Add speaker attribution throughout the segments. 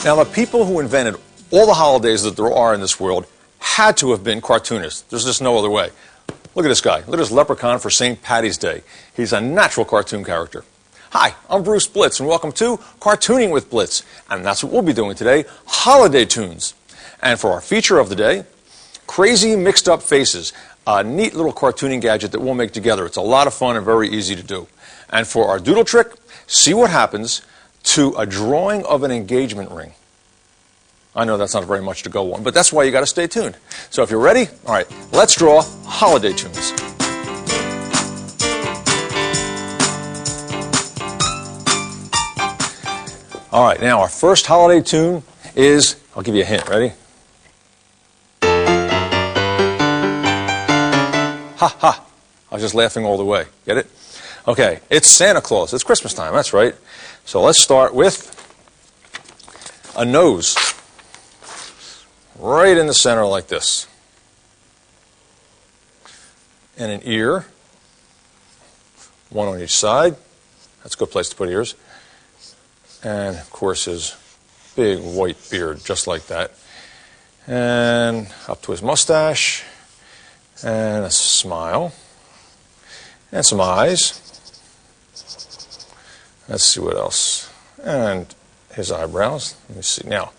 Speaker 1: Now, the people who invented all the holidays that there are in this world had to have been cartoonists. There's just no other way. Look at this guy. Look at this leprechaun for St. Patty's Day. He's a natural cartoon character. Hi, I'm Bruce Blitz, and welcome to Cartooning with Blitz. And that's what we'll be doing today, holiday tunes. And for our feature of the day, Crazy Mixed Up Faces, a neat little cartooning gadget that we'll make together. It's a lot of fun and very easy to do. And for our doodle trick, see what happens to a drawing of an engagement ring. I know that's not very much to go on, but that's why you got to stay tuned. So if you're ready, all right, let's draw holiday tunes. All right, now our first holiday tune is, I'll give you a hint, ready? Ha ha, I was just laughing all the way, get it? Okay, it's Santa Claus, it's Christmas time, that's right. So let's start with a nose. Right in the center like this. And an ear. One on each side. That's a good place to put ears. And, of course, his big white beard, just like that. And up to his mustache. And a smile. And some eyes. Let's see what else. And his eyebrows. Let me see. Now,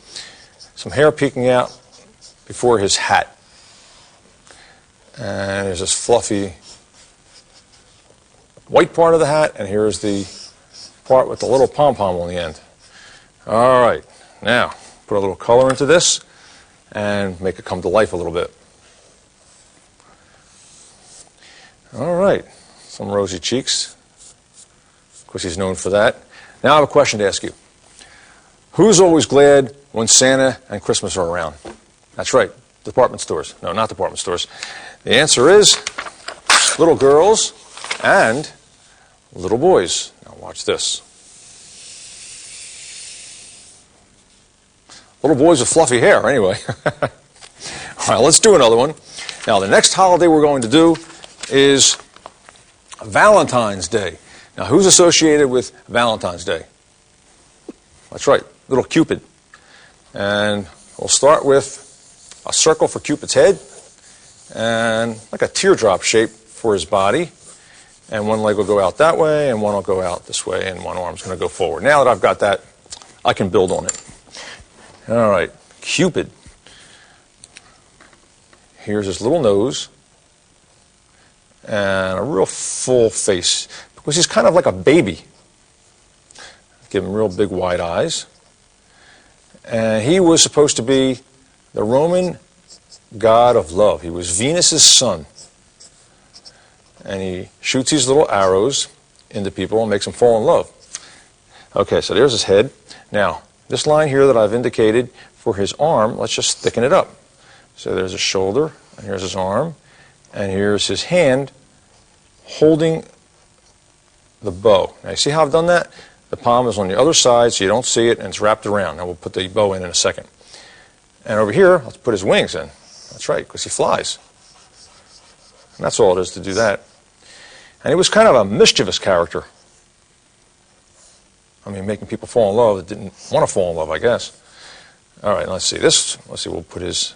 Speaker 1: some hair peeking out before his hat. And there's this fluffy white part of the hat, and here's the part with the little pom-pom on the end. All right, now put a little color into this and make it come to life a little bit. All right, some rosy cheeks. Of course, he's known for that. Now I have a question to ask you. Who's always glad when Santa and Christmas are around? That's right, department stores. No, not department stores. The answer is little girls and little boys. Now watch this. Little boys with fluffy hair, anyway. All right, let's do another one. Now, the next holiday we're going to do is Valentine's Day. Now, who's associated with Valentine's Day? That's right, little Cupid. And we'll start with a circle for Cupid's head, and like a teardrop shape for his body. And one leg will go out that way, and one will go out this way, and one arm's going to go forward. Now that I've got that, I can build on it. All right, Cupid. Here's his little nose, and a real full face, because he's kind of like a baby. Give him real big wide eyes. And he was supposed to be the Roman god of love. He was Venus's son. And he shoots these little arrows into people and makes them fall in love. Okay, so there's his head. Now, this line here that I've indicated for his arm, let's just thicken it up. So there's his shoulder, and here's his arm, and here's his hand holding the bow. Now, you see how I've done that? The palm is on the other side, so you don't see it, and it's wrapped around. Now, we'll put the bow in a second. And over here, let's put his wings in. That's right, because he flies. And that's all it is to do that. And he was kind of a mischievous character. I mean, making people fall in love that didn't want to fall in love, I guess. All right, let's see this. Let's see, we'll put his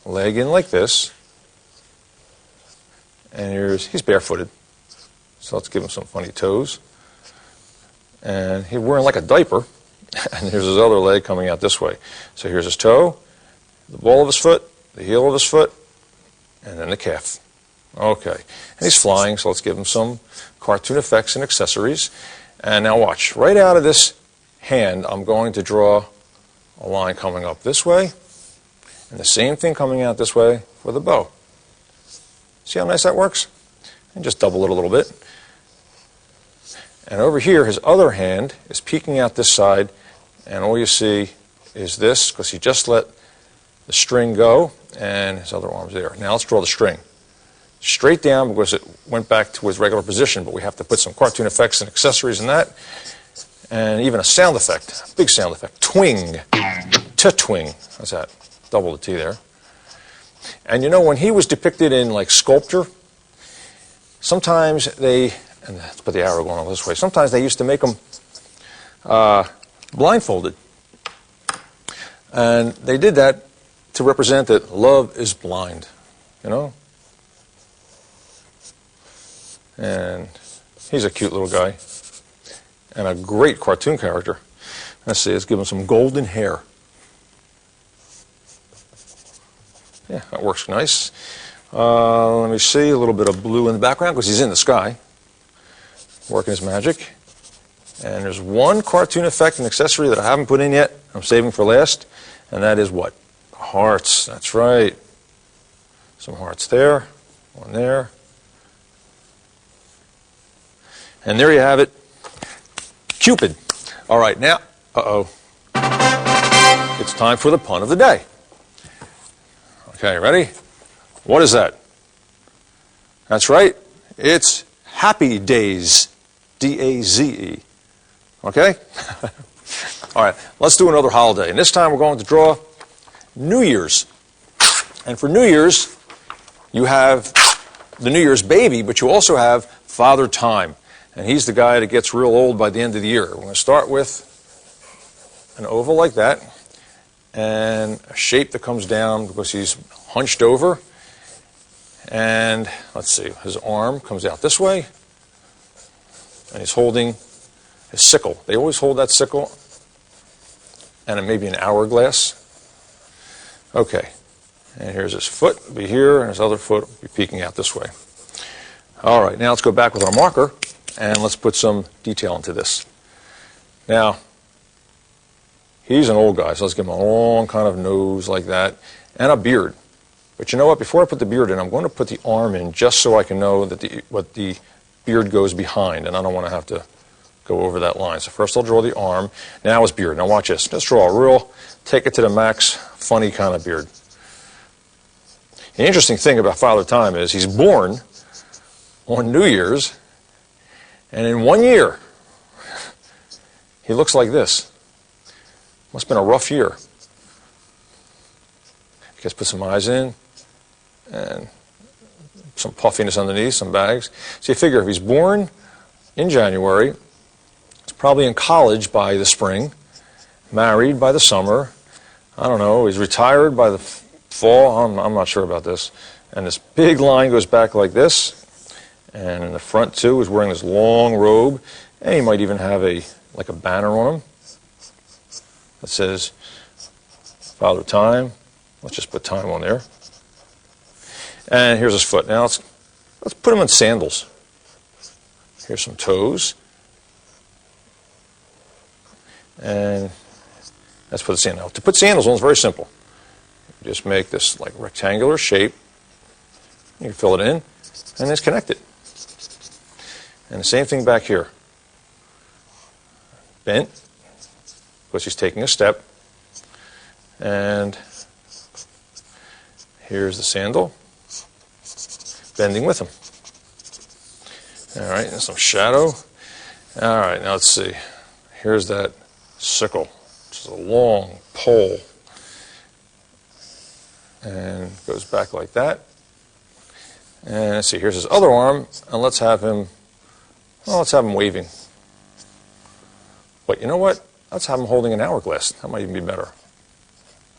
Speaker 1: leg in like this. And he's barefooted. So let's give him some funny toes. And he's wearing like a diaper. And here's his other leg coming out this way. So here's his toe, the ball of his foot, the heel of his foot, and then the calf. Okay. And he's flying, so let's give him some cartoon effects and accessories. And now watch. Right out of this hand, I'm going to draw a line coming up this way, and the same thing coming out this way for the bow. See how nice that works? And just double it a little bit. And over here, his other hand is peeking out this side, and all you see is this, because he just let the string go, and his other arm's there. Now let's draw the string. Straight down, because it went back to its regular position, but we have to put some cartoon effects and accessories in that, and even a sound effect, a big sound effect. Twing. Ta-twing. How's that? Double the T there. And you know, when he was depicted in, like, sculpture, sometimes they, and let's put the arrow going on this way, sometimes they used to make them blindfolded. And they did that to represent that love is blind, you know? And he's a cute little guy and a great cartoon character. Let's see, let's give him some golden hair. Yeah, that works nice. Let me see, a little bit of blue in the background because he's in the sky, working his magic. And there's one cartoon effect and accessory that I haven't put in yet, I'm saving for last, and that is what? Hearts, that's right. Some hearts there, one there. And there you have it, Cupid. All right, now, it's time for the pun of the day. Okay, ready? What is that? That's right, it's Happy Days, D-A-Z-E. Okay? All right, let's do another holiday. And this time we're going to draw New Year's. And for New Year's, you have the New Year's baby, but you also have Father Time. And he's the guy that gets real old by the end of the year. We're going to start with an oval like that and a shape that comes down because he's hunched over. And let's see, his arm comes out this way and he's holding his sickle. They always hold that sickle and it may be an hourglass. Okay, and here's his foot, it'll be here, and his other foot will be peeking out this way. All right, now let's go back with our marker and let's put some detail into this. Now, he's an old guy, so let's give him a long kind of nose like that and a beard. But you know what? Before I put the beard in, I'm going to put the arm in just so I can know that what the beard goes behind, and I don't want to have to go over that line. So first I'll draw the arm. Now his beard. Now watch this. Let's draw a real, take it to the max, funny kind of beard. The interesting thing about Father Time is he's born on New Year's, and in 1 year, he looks like this. Must have been a rough year. You guys put some eyes in, and some puffiness underneath, some bags. So you figure if he's born in January, he's probably in college by the spring, married by the summer, I don't know, he's retired by the fall, I'm not sure about this. And this big line goes back like this, and in the front too, he's wearing this long robe, and he might even have like a banner on him that says Father Time. Let's just put time on there. And here's his foot. Now let's put him in sandals. Here's some toes. And let's put the sandals. Now, to put sandals on is very simple. You just make this like rectangular shape. You can fill it in, and it's connected. And the same thing back here. Bent, because he's taking a step. And here's the sandal, bending with him. All right, and some shadow. All right, now let's see. Here's that sickle, which is a long pole. And goes back like that. And let's see, here's his other arm, and let's have him waving. But you know what? Let's have him holding an hourglass. That might even be better.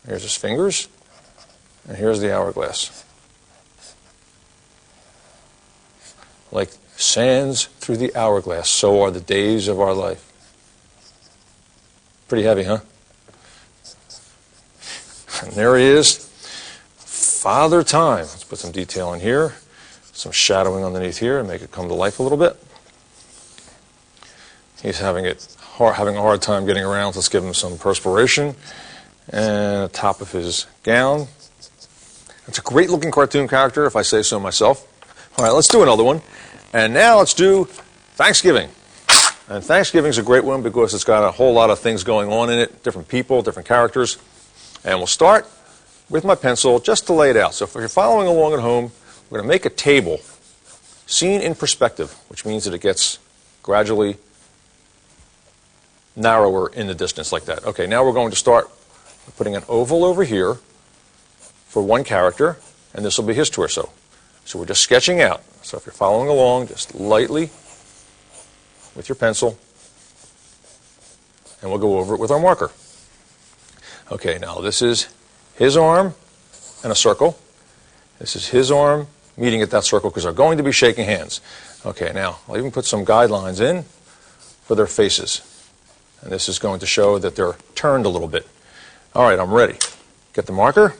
Speaker 1: Here's his fingers, and here's the hourglass. Like sands through the hourglass, so are the days of our life. Pretty heavy, huh? And there he is, Father Time. Let's put some detail in here, some shadowing underneath here, and make it come to life a little bit. He's having a hard time getting around. Let's give him some perspiration and the top of his gown. It's a great looking cartoon character, if I say so myself. All right, let's do another one. And now let's do Thanksgiving. And Thanksgiving's a great one because it's got a whole lot of things going on in it, different people, different characters. And we'll start with my pencil just to lay it out. So if you're following along at home, we're going to make a table seen in perspective, which means that it gets gradually narrower in the distance like that. Okay, now we're going to start putting an oval over here for one character, and this will be his torso. So we're just sketching out. So if you're following along, just lightly with your pencil, and we'll go over it with our marker. Okay, now this is his arm and a circle. This is his arm meeting at that circle because they're going to be shaking hands. Okay, now I'll even put some guidelines in for their faces. And this is going to show that they're turned a little bit. All right, I'm ready. Get the marker,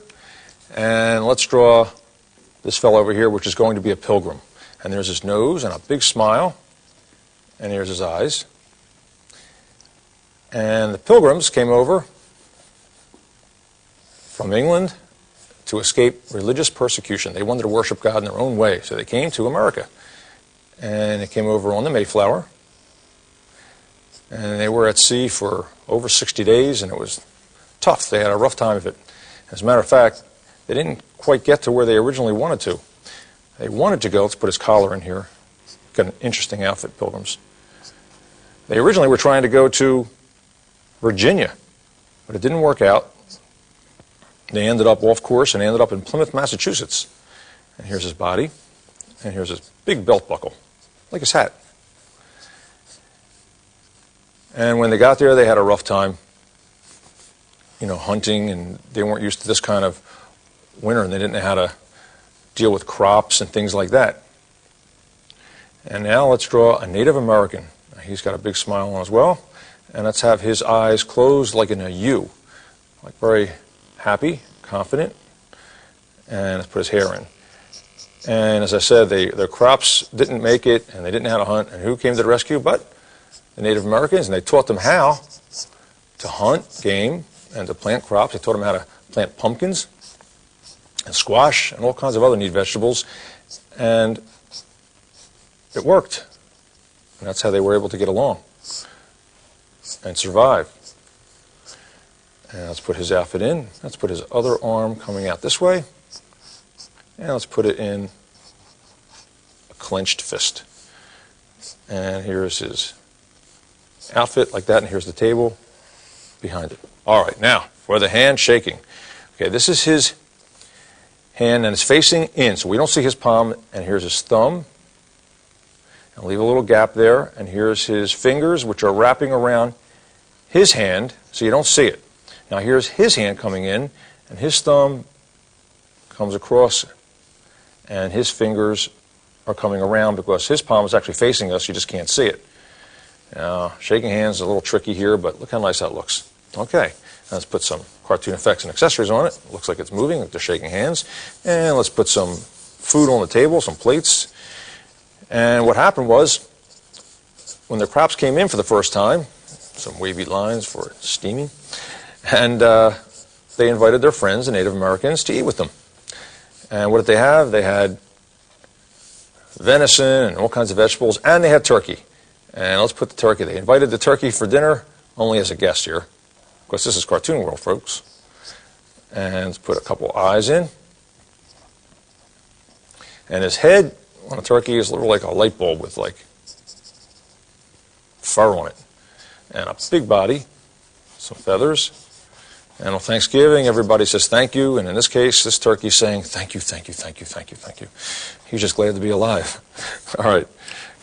Speaker 1: and let's draw this fellow over here, which is going to be a pilgrim. And there's his nose and a big smile, and here's his eyes. And the pilgrims came over from England to escape religious persecution. They wanted to worship God in their own way, so they came to America. And they came over on the Mayflower. And they were at sea for over 60 days, and it was tough. They had a rough time of it. As a matter of fact, they didn't quite get to where they originally wanted to. They wanted to go, let's put his collar in here. Got an interesting outfit, pilgrims. They originally were trying to go to Virginia, but it didn't work out. They ended up off course and ended up in Plymouth, Massachusetts. And here's his body, and here's his big belt buckle, like his hat. And when they got there, they had a rough time, hunting, and they weren't used to this kind of winter, and they didn't know how to deal with crops and things like that. And now let's draw a Native American. He's got a big smile on as well. And let's have his eyes closed like in a U, like very happy, confident. And let's put his hair in. And as I said, their crops didn't make it, and they didn't know how to hunt. And who came to the rescue but the Native Americans? And they taught them how to hunt game and to plant crops. They taught them how to plant pumpkins and squash and all kinds of other neat vegetables. And it worked. And that's how they were able to get along and survive. And let's put his outfit in. Let's put his other arm coming out this way. And let's put it in a clenched fist. And here's his outfit like that, and here's the table behind it. All right, now for the hand shaking. Okay, this is his hand, and it's facing in, so we don't see his palm, and here's his thumb. And leave a little gap there, and here's his fingers, which are wrapping around his hand, so you don't see it. Now here's his hand coming in, and his thumb comes across, and his fingers are coming around because his palm is actually facing us, you just can't see it. Now, shaking hands is a little tricky here, but look how nice that looks. Okay, let's put some cartoon effects and accessories on it. Looks like it's moving, like they're shaking hands. And let's put some food on the table, some plates. And what happened was, when the crops came in for the first time, some wavy lines for steaming, and they invited their friends, the Native Americans, to eat with them. And what did they have? They had venison and all kinds of vegetables, and they had turkey. And let's put the turkey. They invited the turkey for dinner only as a guest here. Of course, this is Cartoon World, folks. And let's put a couple eyes in. And his head on a turkey is a little like a light bulb with like fur on it. And a big body, some feathers. And on Thanksgiving, everybody says thank you. And in this case, this turkey's saying thank you, thank you, thank you, thank you, thank you. He's just glad to be alive. All right.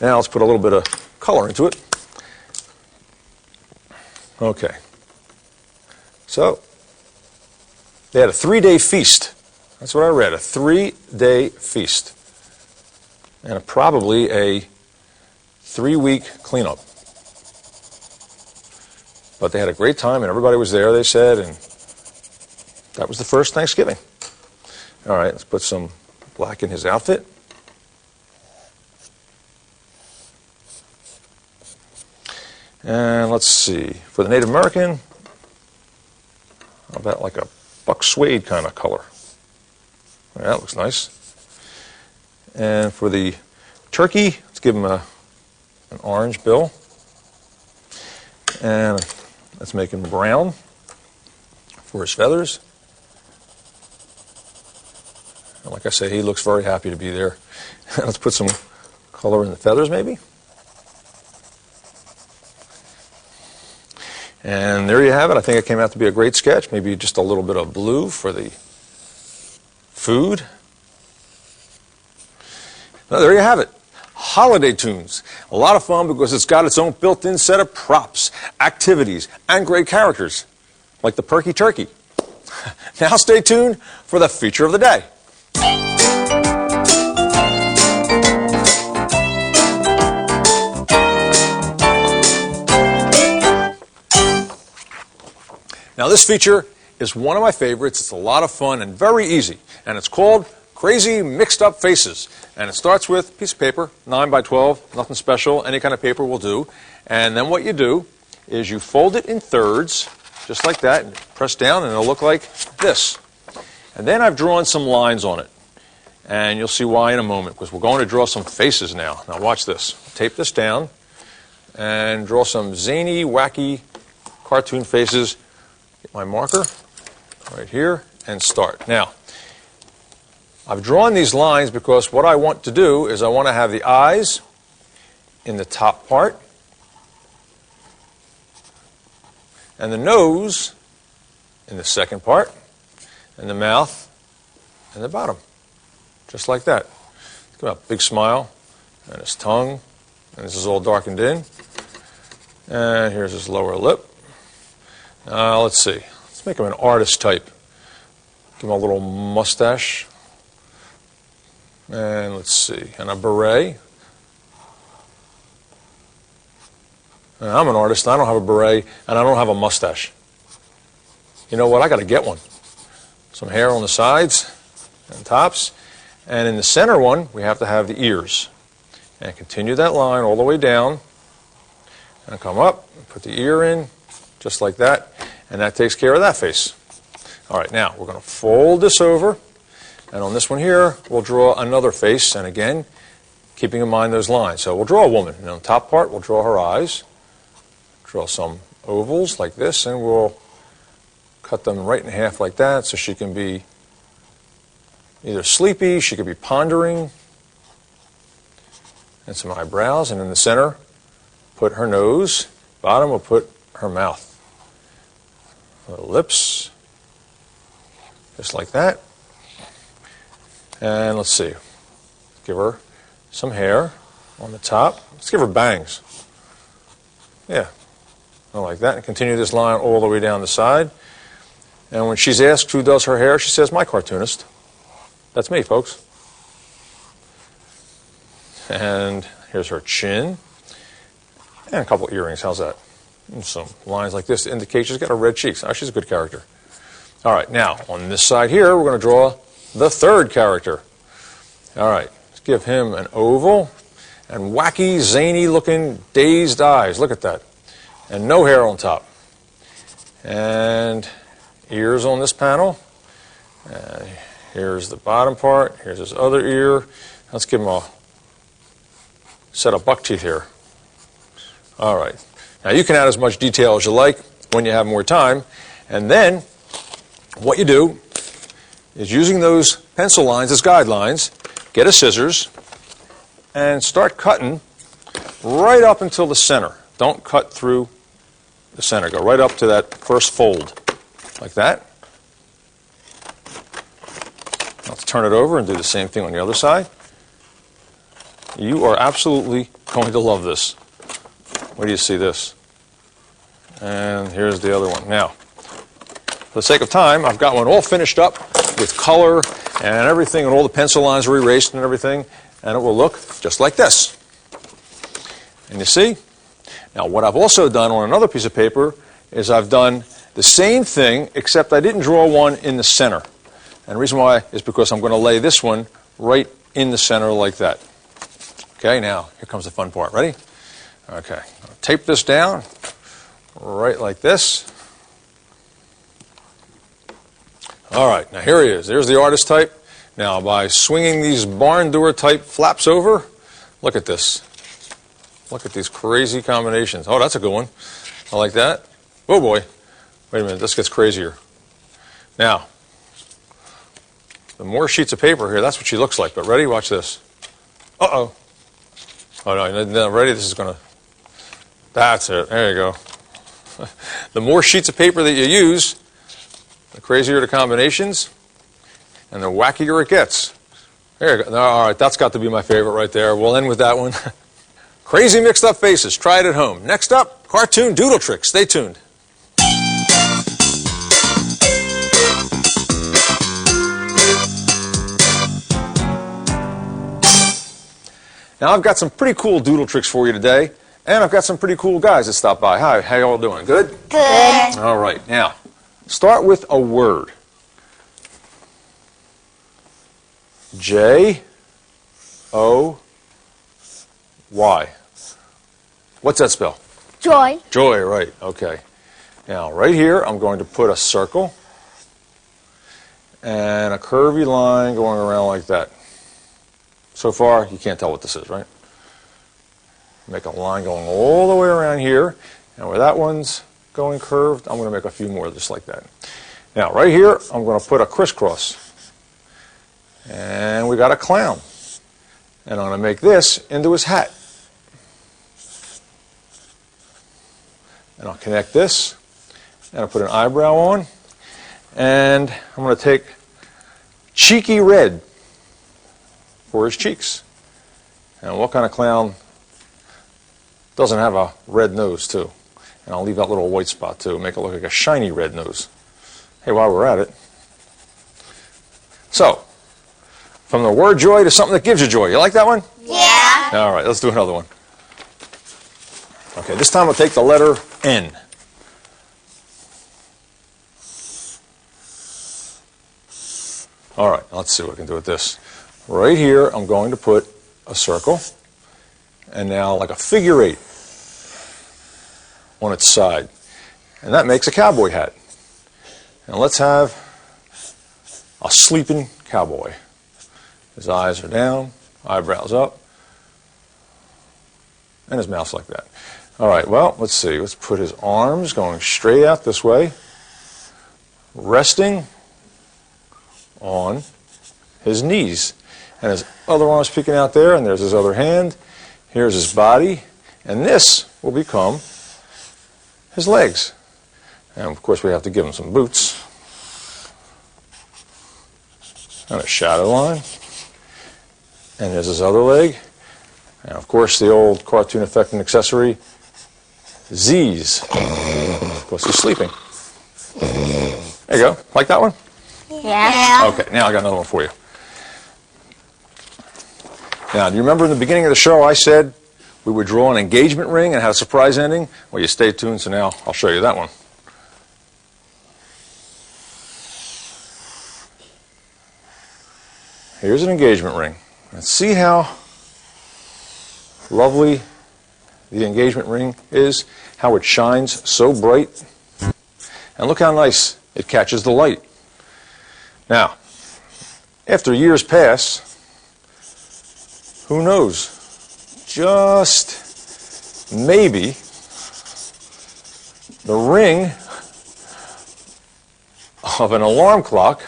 Speaker 1: Now let's put a little bit of color into it. Okay. So, they had a 3-day feast. That's what I read, a 3-day feast. And probably a 3-week cleanup. But they had a great time, and everybody was there, they said, and that was the first Thanksgiving. All right, let's put some black in his outfit. And let's see, for the Native American, how about like a buck suede kind of color? Yeah, that looks nice. And for the turkey, let's give him an orange bill. And let's make him brown for his feathers. And like I say, he looks very happy to be there. Let's put some color in the feathers maybe. And there you have it. I think it came out to be a great sketch. Maybe just a little bit of blue for the food. Now, there you have it. Holiday tunes. A lot of fun because it's got its own built-in set of props, activities, and great characters. like the perky turkey. Now stay tuned for the feature of the day. Now this feature is one of my favorites. It's a lot of fun and very easy. And it's called Crazy Mixed Up Faces. And it starts with a piece of paper, 9 by 12, nothing special, any kind of paper will do. And then what you do is you fold it in thirds, just like that, and press down, and it'll look like this. And then I've drawn some lines on it. And you'll see why in a moment, because we're going to draw some faces now. Now watch this. Tape this down and draw some zany, wacky cartoon faces. Get my marker right here and start. Now, I've drawn these lines because what I want to do is I want to have the eyes in the top part and the nose in the second part and the mouth in the bottom, just like that. Look at that big smile and his tongue, and this is all darkened in. And here's his lower lip. Let's see. Let's make him an artist type. Give him a little mustache. And let's see, and a beret. And I'm an artist, I don't have a beret, and I don't have a mustache. You know what, I got to get one. Some hair on the sides and tops. And in the center one, we have to have the ears. And continue that line all the way down. And come up, and put the ear in, just like that. And that takes care of that face. All right, now we're going to fold this over. And on this one here, we'll draw another face, and again, keeping in mind those lines. So we'll draw a woman, and on the top part, we'll draw her eyes, draw some ovals like this, and we'll cut them right in half like that, so she can be either sleepy, she could be pondering, and some eyebrows, and in the center, put her nose, bottom, we'll put her mouth. Her lips, just like that. And let's see, give her some hair on the top. Let's give her bangs. Yeah, I like that. And continue this line all the way down the side. And when she's asked who does her hair, she says, my cartoonist. That's me, folks. And here's her chin. And a couple earrings, how's that? And some lines like this to indicate she's got a red cheeks. Oh, she's a good character. All right, now, on this side here, we're going to draw the third character. All right, let's give him an oval and wacky, zany-looking, dazed eyes. Look at that. And no hair on top. And ears on this panel. And here's the bottom part. Here's his other ear. Let's give him a set of buck teeth here. All right. Now, you can add as much detail as you like when you have more time. And then what you do is using those pencil lines as guidelines, get a scissors, and start cutting right up until the center. Don't cut through the center. Go right up to that first fold, like that. Let's turn it over and do the same thing on the other side. You are absolutely going to love this. Where do you see this? And here's the other one. Now, for the sake of time, I've got one all finished up with color and everything, and all the pencil lines are erased and everything, and it will look just like this. And you see? Now, what I've also done on another piece of paper is I've done the same thing, except I didn't draw one in the center. And the reason why is because I'm going to lay this one right in the center like that. Okay, now, here comes the fun part. Ready? Okay, I'll tape this down right like this. All right, now here he is. There's the artist type. Now, by swinging these barn door type flaps over, look at this. Look at these crazy combinations. Oh, that's a good one. I like that. Oh, boy. Wait a minute, this gets crazier. Now, the more sheets of paper here, that's what she looks like. But ready? Watch this. Uh-oh. Oh, no, ready? This is going to... That's it. There you go. The more sheets of paper that you use, the crazier the combinations, and the wackier it gets. There you go. All right, that's got to be my favorite right there. We'll end with that one. Crazy mixed up faces. Try it at home. Next up, cartoon doodle tricks. Stay tuned. Now I've got some pretty cool doodle tricks for you today, and I've got some pretty cool guys that stopped by. Hi, how y'all doing? Good?
Speaker 2: Good.
Speaker 1: All right, now, start with a word. J-O-Y. What's that spell?
Speaker 2: Joy.
Speaker 1: Joy, right, okay. Now, right here, I'm going to put a circle and a curvy line going around like that. So far, you can't tell what this is, right? Make a line going all the way around here, and where that one's going curved, I'm going to make a few more just like that. Now, right here, I'm going to put a crisscross. And we got a clown. And I'm going to make this into his hat. And I'll connect this, and I'll put an eyebrow on, and I'm going to take cheeky red for his cheeks. And what kind of clown doesn't have a red nose, too? And I'll leave that little white spot, too, make it look like a shiny red nose. Hey, while we're at it. So, from the word joy to something that gives you joy. You like that one?
Speaker 2: Yeah.
Speaker 1: All right, let's do another one. Okay, this time I'll take the letter N. All right, let's see what I can do with this. Right here, I'm going to put a circle, and now like a figure 8 on its side. And that makes a cowboy hat. And let's have a sleeping cowboy. His eyes are down, eyebrows up, and his mouth's like that. All right, well, let's see. Let's put his arms going straight out this way, resting on his knees. And his other arm's peeking out there, and there's his other hand. Here's his body, and this will become his legs. And, of course, we have to give him some boots. And a shadow line. And there's his other leg. And, of course, the old cartoon effect and accessory, Z's. Of course, he's sleeping. There you go. Like that one?
Speaker 2: Yeah.
Speaker 1: Okay, now I got another one for you. Now, do you remember in the beginning of the show I said we would draw an engagement ring and have a surprise ending? Well, you stay tuned, so now I'll show you that one. Here's an engagement ring. And see how lovely the engagement ring is, how it shines so bright. And look how nice it catches the light. Now, after years pass, who knows? Just maybe the ring of an alarm clock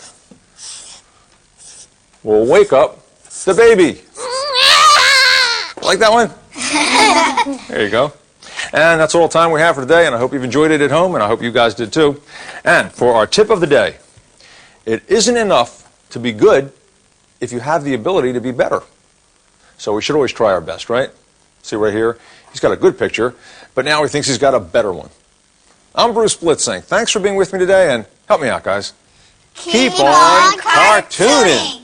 Speaker 1: will wake up the baby. Like that one? There you go. And that's all the time we have for today, and I hope you've enjoyed it at home, and I hope you guys did too. And for our tip of the day, it isn't enough to be good if you have the ability to be better. So we should always try our best, right? See right here? He's got a good picture, but now he thinks he's got a better one. I'm Bruce Blitzing. Thanks for being with me today, and help me out, guys. Keep on cartooning.